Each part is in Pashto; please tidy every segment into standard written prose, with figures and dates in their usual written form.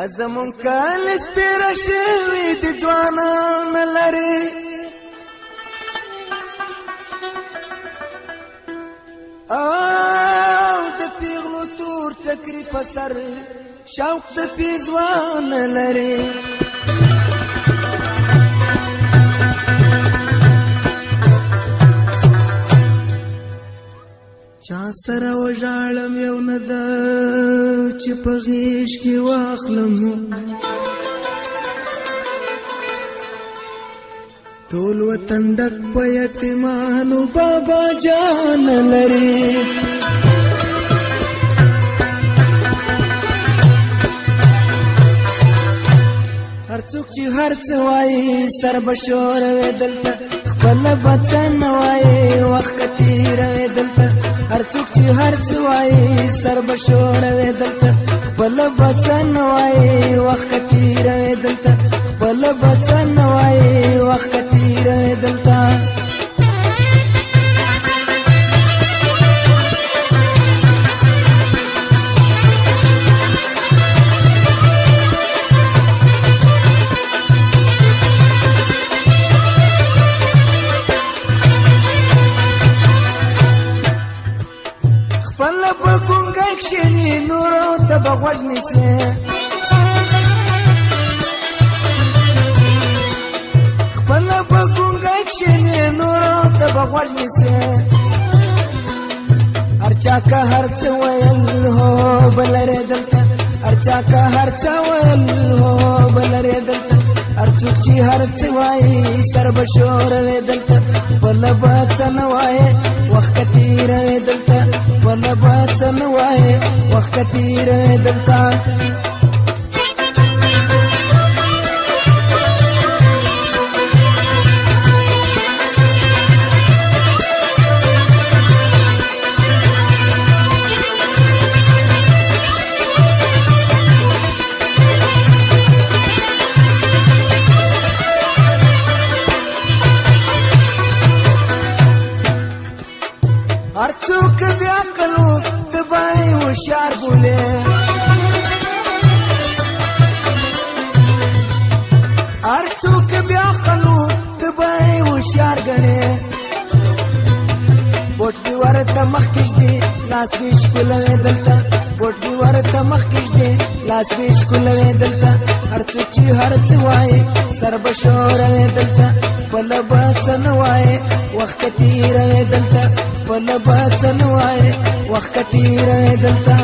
زمون کال سپیره شوي د ځوانان لري او د پیغلو تور ټکري په سر شوق د پیزوان لري چا سره وژاړم یو نه ده چې په غېږ کې واخلم ټول وطن ډک په یتیمانو بابا جان لري هر څوک چې هر څه وایي سر به شوروي دلته خپله به څه نه وایي وخت تېروي دلته هر څوک چې هر څه وایي سر به شوروي دلته خپله به څه نه وایي وخت تېروي دلته خپله به څه نه وایي وخت تېروي دلته نورو ته به غوږ نیسي خپله په ګونګی کښېني نورو ته به غوږ نیسي هر چا که هر څه ویل هو به لرې دلته هر چا که هر څه ویل هو به لرې دلته هر څوک چې هر څه وایي سر به شوروي دلته خپله به څه نه وایي وخت تېروي دلته خپله به څه نه وایي وخت تېروي دلته هر څوک بې عقل و ته به یې هوښیار بولې هر څوک بې عقل و ته به یې هوښیار ګڼې بوټ دې ورته مخکې ږدي لاس دې ښکلوي دلته بوټ دې ورته مخکې ږدي لاس دې ښکلوي دلته هر څوک چې هر څه وایي سر به شوروي دلته خپله به څه نه وایي وخت تېروي دلته خپله به څه نه وایي وخت تېروي دلته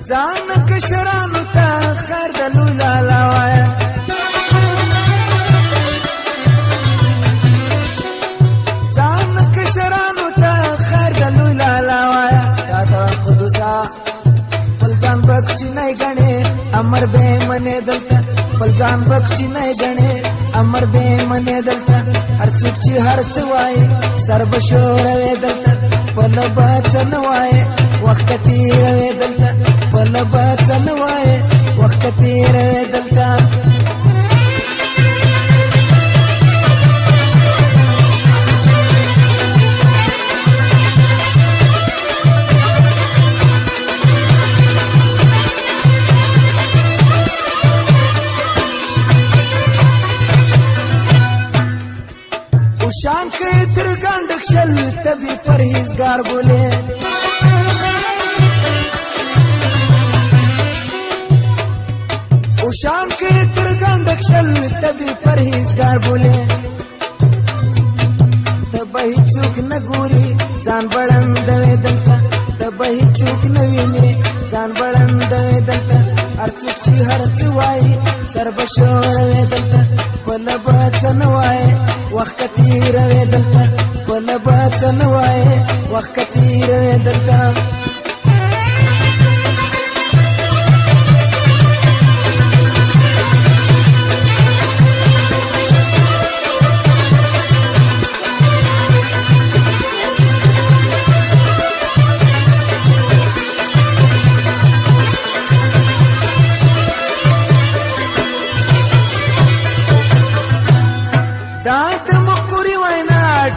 ځان کشرانو ته خیر د لوی لالا وایه ځان کشرانو ته خیر د لوی لالا وایه تا ته قدوسه خپل ځان به کوچنی ګڼې امر به یې منې دلته خپل ځان به کوچنی ګڼې امر به یې منې دلته هر څوک چې هر څه وایي سر به شوروي دلته خپله به څه نه وایي وخت تېروي دلته خپله به څه نه وایي وخت تېروي دلته اوشان که تر ګنډک شل ته بې پرهیزګار بولې اوشان که تر ګنډک شل ته بې پرهیزګار بولې ته به هېڅوک نه ګوري ځان بړندوې دلته ته به هېڅوک نه وینې ځان بړندوې دلته هر څوک چې هر څه وایي سر به شوروي دلته خپله به څه نه وایي وخت تېروي دلته خپله به څه نه وایي وخت تېروي دلته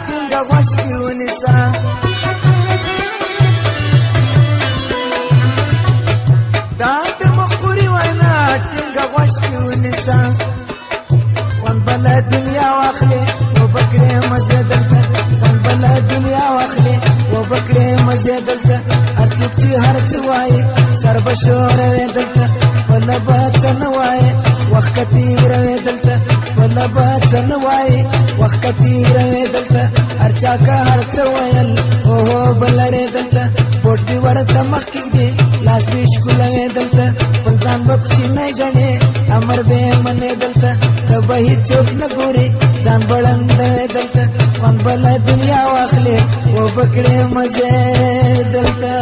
ټینګه غوږ کې ونیسه دا د مخوري وینا ټینګه غوږ کې ونیسه خوند بله دنیا واخلې وبکړې مزې دلته خوند بله دنیا واخلې وبکړې مزې دلته هر څوک چې هر څه وایي سر به شوروې دلته بله به څه نه وایي وخت که تېروې دلته بله به څه نه وایي وخت که تېروې دلته هر چا که هر څه ویل اوهو به لرې دلته بوټ دې ورته مخ کېږدې لاس به ښکلوې دلته خپل ځان به کوچنی ګڼې امر به یې منې دلته ته به هېڅوک نه ګورې ځان به ړندوې دلته خوند به له دنیا واخلې وبه کړې مزې دلته